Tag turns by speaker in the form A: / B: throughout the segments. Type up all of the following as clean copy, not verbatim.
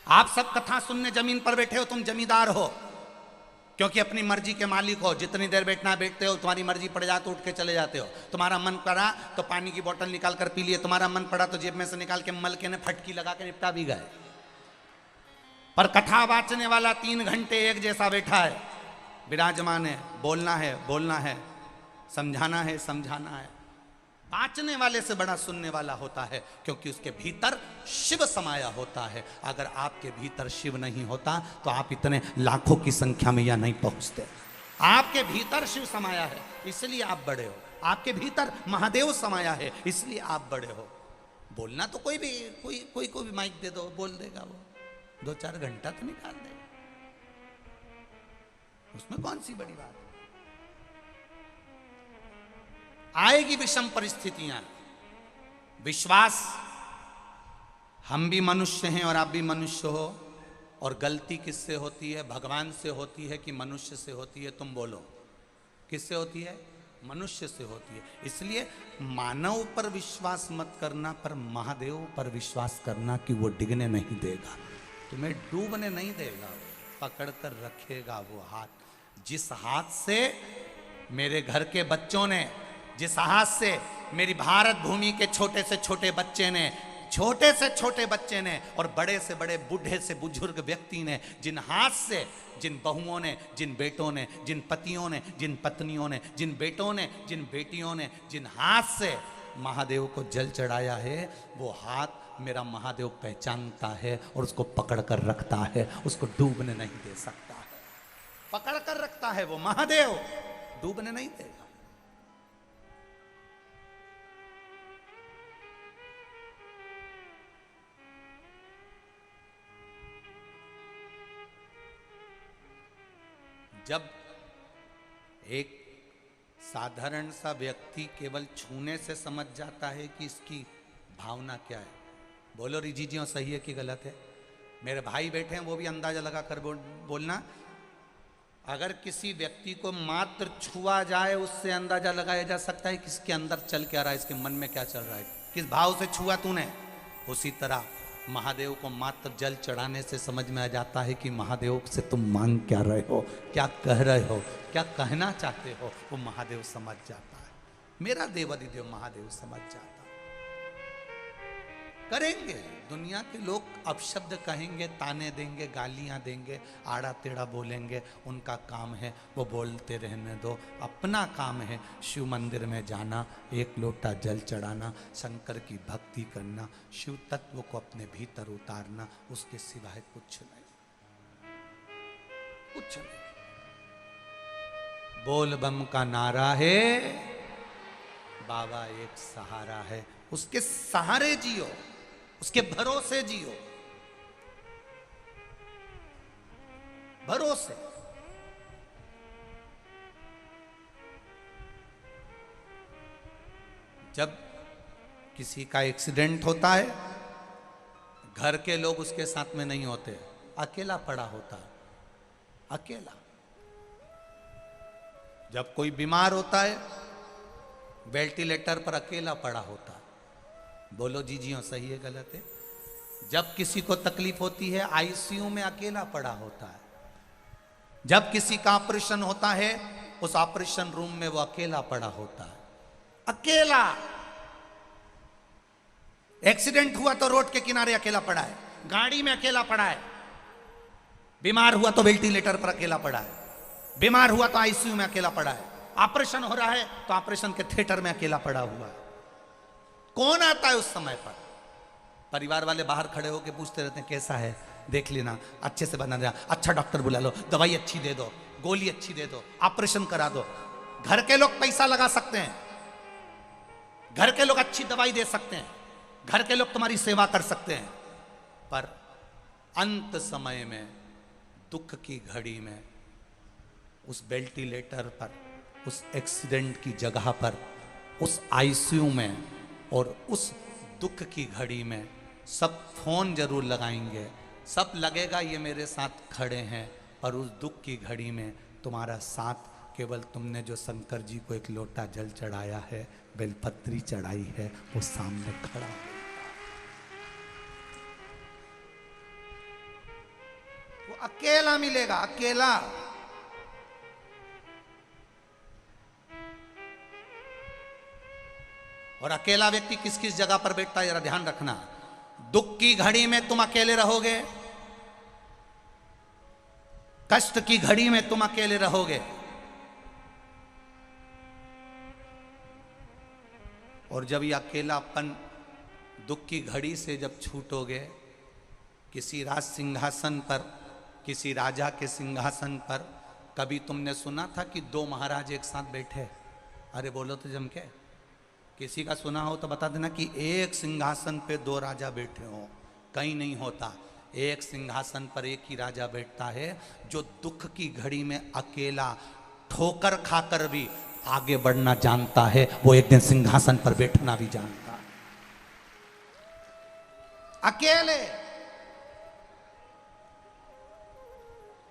A: आप सब कथा सुनने जमीन पर बैठे हो, तुम जमींदार हो, क्योंकि अपनी मर्जी के मालिक हो। जितनी देर बैठना बैठते हो, तुम्हारी मर्जी पड़ जाए तो उठ के चले जाते हो। तुम्हारा मन करा तो पानी की बोतल निकाल कर पी लिए, तुम्हारा मन पड़ा तो जेब में से निकाल के मल के ने फटकी लगा के निपटा भी गए। पर कथा वाचने वाला 3 घंटे एक जैसा बैठा है, विराजमान है, बोलना है बोलना है, समझाना है समझाना है। बाँचने वाले से बड़ा सुनने वाला होता है, क्योंकि उसके भीतर शिव समाया होता है। अगर आपके भीतर शिव नहीं होता तो आप इतने लाखों की संख्या में या नहीं पहुंचते। आपके भीतर शिव समाया है, इसलिए आप बड़े हो। आपके भीतर महादेव समाया है, इसलिए आप बड़े हो। बोलना तो कोई भी माइक दे दो, बोल देगा वो, 2-4 घंटा तो निकाल देगा, उसमें कौन सी बड़ी बात। आएगी विषम परिस्थितियां, विश्वास, हम भी मनुष्य हैं और आप भी मनुष्य हो, और गलती किससे होती है? भगवान से होती है कि मनुष्य से होती है? तुम बोलो, किससे होती है? मनुष्य से होती है। इसलिए मानव पर विश्वास मत करना, पर महादेव पर विश्वास करना कि वो डिगने नहीं देगा, तुम्हें डूबने नहीं देगा, पकड़ कर रखेगा वो हाथ। जिस हाथ से मेरे घर के बच्चों ने, जिस हाथ से मेरी भारत भूमि के छोटे से छोटे बच्चे ने, छोटे से छोटे बच्चे ने, और बड़े से बड़े, बूढ़े से बुजुर्ग व्यक्ति ने, जिन हाथ से, जिन बहुओं ने, जिन बेटों ने, जिन पतियों ने, जिन पत्नियों ने, जिन बेटों ने, जिन बेटियों ने, जिन हाथ से महादेव को जल चढ़ाया है, वो हाथ मेरा महादेव पहचानता है और उसको पकड़ कर रखता है, उसको डूबने नहीं दे सकता है। पकड़ कर रखता है वो महादेव, डूबने नहीं देगा। जब एक साधारण सा व्यक्ति केवल छूने से समझ जाता है कि इसकी भावना क्या है, बोलो रिजीजियों सही है कि गलत है? मेरे भाई बैठे हैं, वो भी अंदाजा लगा कर बोलना। अगर किसी व्यक्ति को मात्र छुआ जाए, उससे अंदाजा लगाया जा सकता है किसके अंदर चल क्या रहा है, इसके मन में क्या चल रहा है, किस भाव से छुआ तूने। उसी तरह महादेव को मात्र जल चढ़ाने से समझ में आ जाता है कि महादेव से तुम मांग क्या रहे हो, क्या कह रहे हो, क्या कहना चाहते हो, वो महादेव समझ जाता है। मेरा देवादिदेव महादेव समझ जाता है। करेंगे, दुनिया के लोग अपशब्द कहेंगे, ताने देंगे, गालियां देंगे, आड़ा टेढ़ा बोलेंगे, उनका काम है, वो बोलते रहने दो। अपना काम है शिव मंदिर में जाना, एक लोटा जल चढ़ाना, शंकर की भक्ति करना, शिव तत्व को अपने भीतर उतारना, उसके सिवाय कुछ नहीं, कुछ नहीं। बोल बम का नारा है, बाबा एक सहारा है, उसके सहारे जियो, उसके भरोसे जियो, भरोसे। जब किसी का एक्सीडेंट होता है, घर के लोग उसके साथ में नहीं होते, अकेला पड़ा होता है, अकेला। जब कोई बीमार होता है, वेंटिलेटर पर अकेला पड़ा होता है, बोलो जी जी सही है गलत है? जब किसी को तकलीफ होती है, आईसीयू में अकेला पड़ा होता है। जब किसी का ऑपरेशन होता है, उस ऑपरेशन रूम में वो अकेला पड़ा होता है, अकेला। एक्सीडेंट हुआ तो रोड के किनारे अकेला पड़ा है, गाड़ी में अकेला पड़ा है, बीमार हुआ तो वेंटिलेटर पर अकेला पड़ा है, बीमार हुआ तो आईसीयू में अकेला पड़ा है, ऑपरेशन हो रहा है तो ऑपरेशन के थिएटर में अकेला पड़ा हुआ है। कौन आता है उस समय पर? परिवार वाले बाहर खड़े होकर पूछते रहते हैं कैसा है, देख लेना, अच्छे से बना देना, अच्छा डॉक्टर बुला लो, दवाई अच्छी दे दो, गोली अच्छी दे दो, ऑपरेशन करा दो। घर के लोग पैसा लगा सकते हैं, घर के लोग अच्छी दवाई दे सकते हैं, घर के लोग तुम्हारी सेवा कर सकते हैं, पर अंत समय में, दुख की घड़ी में, उस वेंटिलेटर पर, उस एक्सीडेंट की जगह पर, उस आईसीयू में और उस दुख की घड़ी में सब फोन जरूर लगाएंगे, सब लगेगा ये मेरे साथ खड़े हैं, पर उस दुख की घड़ी में तुम्हारा साथ केवल तुमने जो शंकर जी को एक लोटा जल चढ़ाया है, बेलपत्री चढ़ाई है, वो सामने खड़ा है। अकेला मिलेगा, अकेला। और अकेला व्यक्ति किस किस जगह पर बैठता है जरा ध्यान रखना। दुख की घड़ी में तुम अकेले रहोगे, कष्ट की घड़ी में तुम अकेले रहोगे, और जब ये अकेलापन दुख की घड़ी से जब छूटोगे, किसी राज सिंहासन पर, किसी राजा के सिंहासन पर, कभी तुमने सुना था कि दो महाराज एक साथ बैठे? अरे बोलो तो जम के, किसी का सुना हो तो बता देना कि एक सिंहासन पे दो राजा बैठे हो। कहीं नहीं होता। एक सिंहासन पर एक ही राजा बैठता है, जो दुख की घड़ी में अकेला ठोकर खाकर भी आगे बढ़ना जानता है, वो एक दिन सिंहासन पर बैठना भी जानता है। अकेले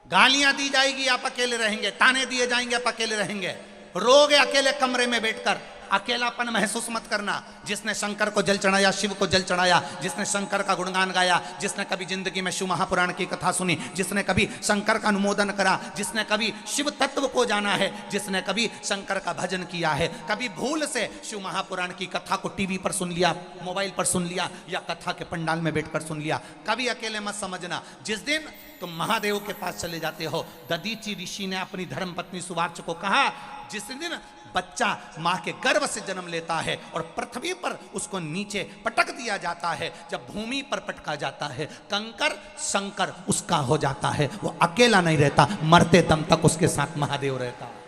A: गालियां दी जाएगी, आप अकेले रहेंगे, ताने दिए जाएंगे, आप अकेले रहेंगे, रोगे अकेले कमरे में बैठकर। अकेलापन महसूस मत करना। जिसने शंकर को जल चढ़ाया, शिव को जल चढ़ाया, जिसने शंकर का गुणगान गाया, जिसने कभी जिंदगी में शिव महापुराण की कथा सुनी, जिसने कभी शंकर का अनुमोदन करा, जिसने कभी शिव तत्व को जाना है, जिसने कभी शंकर का भजन किया है, कभी भूल से शिव महापुराण की कथा को टीवी पर सुन लिया, मोबाइल पर सुन लिया, या कथा के पंडाल में बैठकर सुन लिया, कभी अकेले मत समझना। जिस दिन तुम महादेव के पास चले जाते हो, दधीचि ऋषि ने अपनी धर्मपत्नी सुवार्च को कहा, जिस दिन बच्चा मां के गर्भ से जन्म लेता है और पृथ्वी पर उसको नीचे पटक दिया जाता है, जब भूमि पर पटका जाता है, कंकर शंकर उसका हो जाता है, वो अकेला नहीं रहता, मरते दम तक उसके साथ महादेव रहता है।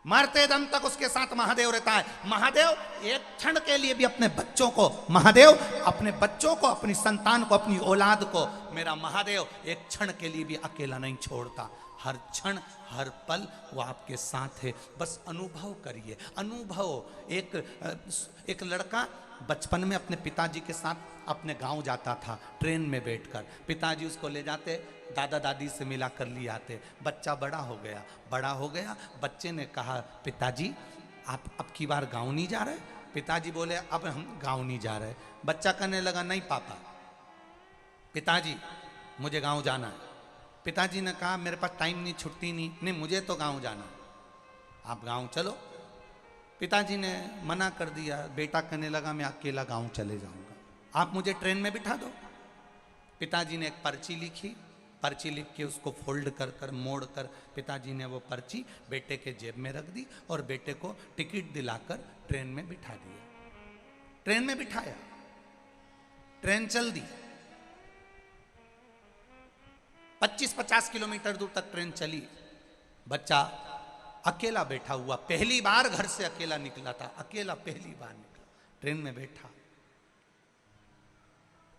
A: मरते दम तक उसके साथ महादेव रहता है। महादेव एक क्षण के लिए भी अपने बच्चों को, महादेव अपने बच्चों को, अपनी संतान को, अपनी औलाद को, मेरा महादेव एक क्षण के लिए भी अकेला नहीं छोड़ता। हर क्षण हर पल वो आपके साथ है। बस अनुभव करिए, अनुभव। एक लड़का बचपन में अपने पिताजी के साथ अपने गांव जाता था, ट्रेन में बैठकर। पिताजी उसको ले जाते, दादा दादी से मिला कर लिए आते। बच्चा बड़ा हो गया। बच्चे ने कहा, पिताजी आप अब की बार गांव नहीं जा रहे? पिताजी बोले, अब हम गांव नहीं जा रहे। बच्चा कहने लगा, नहीं पापा, पिताजी मुझे गांव जाना है। पिताजी ने कहा, मेरे पास टाइम नहीं, छुट्टी नहीं, मुझे तो गांव जाना, आप गांव चलो। पिताजी ने मना कर दिया। बेटा कहने लगा, मैं अकेला गांव चले जाऊंगा, आप मुझे ट्रेन में बिठा दो। पिताजी ने एक पर्ची लिखी, पर्ची लिख के उसको फोल्ड कर कर मोड़ कर पिताजी ने वो पर्ची बेटे के जेब में रख दी और बेटे को टिकट दिलाकर ट्रेन में बिठा दिया। ट्रेन में बिठाया, ट्रेन चल दी। 25-50 किलोमीटर दूर तक ट्रेन चली। बच्चा अकेला बैठा हुआ, पहली बार घर से अकेला निकला था, अकेला पहली बार निकला, ट्रेन में बैठा।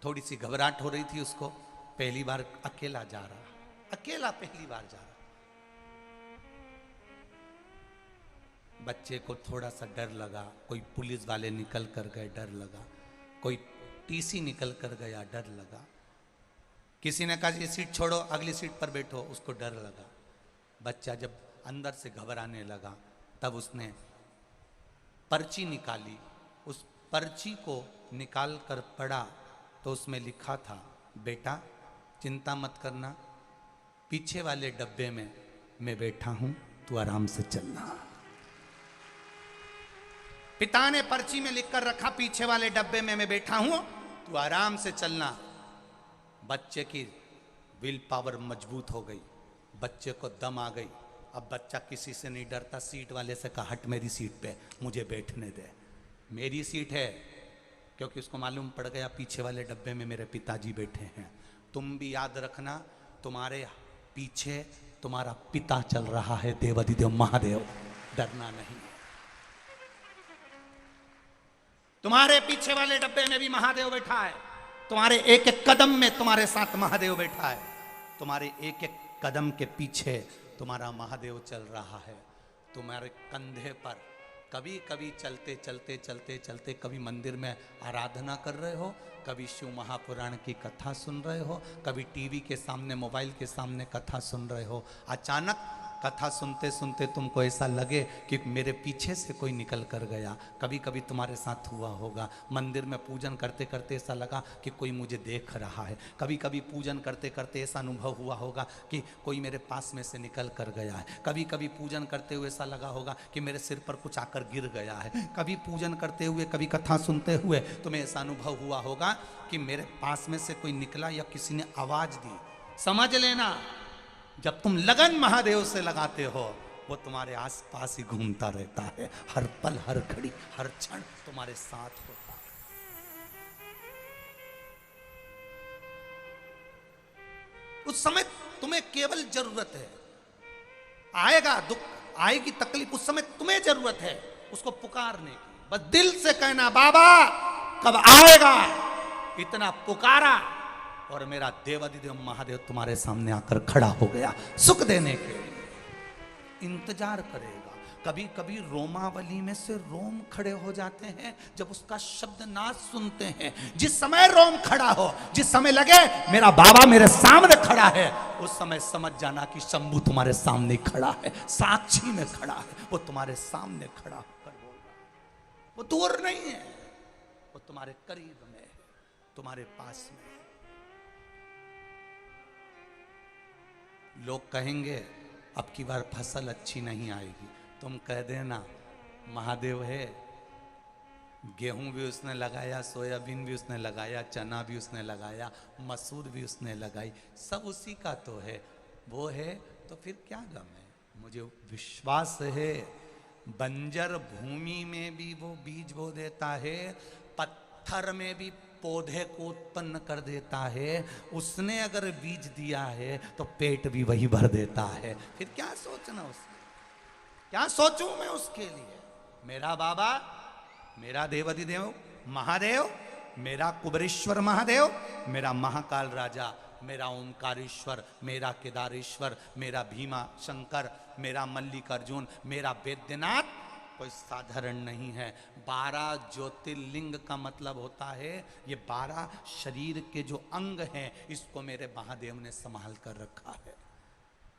A: थोड़ी सी घबराहट हो रही थी उसको, पहली बार अकेला जा रहा, अकेला पहली बार जा रहा। बच्चे को थोड़ा सा डर लगा, कोई पुलिस वाले निकल कर गए, डर लगा, कोई टीसी निकल कर गया, डर लगा। किसी ने कहा, ये सीट छोड़ो, अगली सीट पर बैठो, उसको डर लगा। बच्चा जब अंदर से घबराने लगा, तब उसने पर्ची निकाली। उस पर्ची को निकाल कर पढ़ा तो उसमें लिखा था, बेटा चिंता मत करना, पीछे वाले डब्बे में मैं बैठा हूं, तू आराम से चलना। पिता ने पर्ची में लिखकर रखा, पीछे वाले डब्बे में मैं बैठा हूं, तू आराम से चलना। बच्चे की विल पावर मजबूत हो गई, बच्चे को दम आ गई। अब बच्चा किसी से नहीं डरता। सीट वाले से कहा, हट मेरी सीट पे, मुझे बैठने दे, मेरी सीट है, क्योंकि उसको मालूम पड़ गया पीछे वाले डब्बे में मेरे पिताजी बैठे हैं। तुम भी याद रखना, तुम्हारे पीछे तुम्हारा पिता चल रहा है, देवाधिदेव महादेव, डरना नहीं। तुम्हारे पीछे वाले डब्बे में भी महादेव बैठा है, तुम्हारे एक एक कदम में तुम्हारे साथ महादेव बैठा है, तुम्हारे एक एक कदम के पीछे तुम्हारा महादेव चल रहा है। तुम्हारे कंधे पर कभी कभी चलते चलते चलते चलते कभी मंदिर में आराधना कर रहे हो, कभी शिव महापुराण की कथा सुन रहे हो, कभी टीवी के सामने, मोबाइल के सामने कथा सुन रहे हो। अचानक कथा सुनते सुनते तुमको ऐसा लगे कि मेरे पीछे से कोई निकल कर गया। कभी कभी तुम्हारे साथ हुआ होगा, मंदिर में पूजन करते करते ऐसा लगा कि कोई मुझे देख रहा है। कभी कभी पूजन करते करते ऐसा अनुभव हुआ होगा कि कोई मेरे पास में से निकल कर गया है। कभी कभी पूजन करते हुए ऐसा लगा होगा कि मेरे सिर पर कुछ आकर गिर गया है। कभी पूजन करते हुए, कभी कथा सुनते हुए तुम्हें ऐसा अनुभव हुआ होगा कि मेरे पास में से कोई निकला या किसी ने आवाज दी। समझ लेना, जब तुम लगन महादेव से लगाते हो, वो तुम्हारे आसपास ही घूमता रहता है, हर पल, हर घड़ी, हर क्षण तुम्हारे साथ होता है। उस समय तुम्हें केवल जरूरत है, आएगा दुख, आएगी तकलीफ, उस समय तुम्हें जरूरत है उसको पुकारने की। बस दिल से कहना, बाबा कब आएगा, इतना पुकारा और मेरा देवाधिदेव महादेव तुम्हारे सामने आकर खड़ा हो गया सुख देने के लिए। इंतजार करेगा। कभी कभी रोमावली में से रोम खड़े हो जाते हैं जब उसका शब्द ना सुनते हैं। जिस समय रोम खड़ा हो, जिस समय लगे मेरा बाबा मेरे सामने खड़ा है, उस समय समझ जाना कि शंभू तुम्हारे सामने खड़ा है, साक्षी में खड़ा है, वो तुम्हारे सामने खड़ा होकर बोल रहा है। वो दूर नहीं है, वो तुम्हारे करीब में है, तुम्हारे पास में। लोग कहेंगे अब की बार फसल अच्छी नहीं आएगी, तुम कह देना महादेव है, गेहूं भी उसने लगाया, सोयाबीन भी उसने लगाया, चना भी उसने लगाया, मसूर भी उसने लगाई, सब उसी का तो है। वो है तो फिर क्या गम है। मुझे विश्वास है बंजर भूमि में भी वो बीज बो देता है, पत्थर में भी पौधे को उत्पन्न कर देता है। उसने अगर बीज दिया है तो पेट भी वही भर देता है। फिर क्या सोचना उसके, क्या सोचूं मैं उसके लिए। मेरा बाबा, मेरा देवाधिदेव महादेव, मेरा कुबरेश्वर महादेव, मेरा महाकाल राजा, मेरा ओंकारेश्वर, मेरा केदारेश्वर, मेरा भीमा शंकर, मेरा मल्लिकार्जुन, मेरा वैद्यनाथ कोई साधारण नहीं है। 12 ज्योतिर्लिंग का मतलब होता है ये 12 शरीर के जो अंग हैं, इसको मेरे महादेव ने संभाल कर रखा है।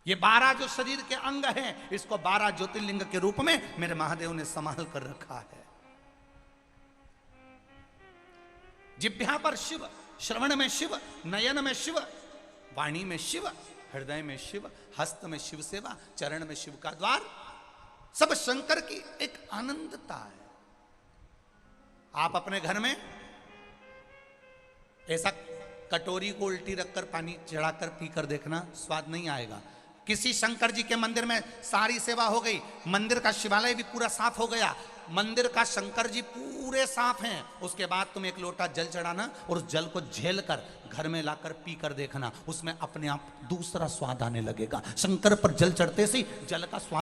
A: ये 12 जो शरीर के अंग हैं, इसको 12 ज्योतिर्लिंग के रूप में मेरे महादेव ने संभाल कर रखा है। जिह्वा पर शिव, श्रवण में शिव, नयन में शिव, वाणी में शिव, हृदय में शिव, हस्त में शिव सेवा, चरण में शिव का द्वार, सब शंकर की एक आनंदता है। आप अपने घर में ऐसा कटोरी को उल्टी रखकर पानी चढ़ाकर पीकर देखना, स्वाद नहीं आएगा। किसी शंकर जी के मंदिर में सारी सेवा हो गई, मंदिर का शिवालय भी पूरा साफ हो गया, मंदिर का शंकर जी पूरे साफ हैं, उसके बाद तुम एक लोटा जल चढ़ाना और उस जल को झेल कर घर में लाकर पी कर देखना, उसमें अपने आप दूसरा स्वाद आने लगेगा। शंकर पर जल चढ़ते से जल का स्वाद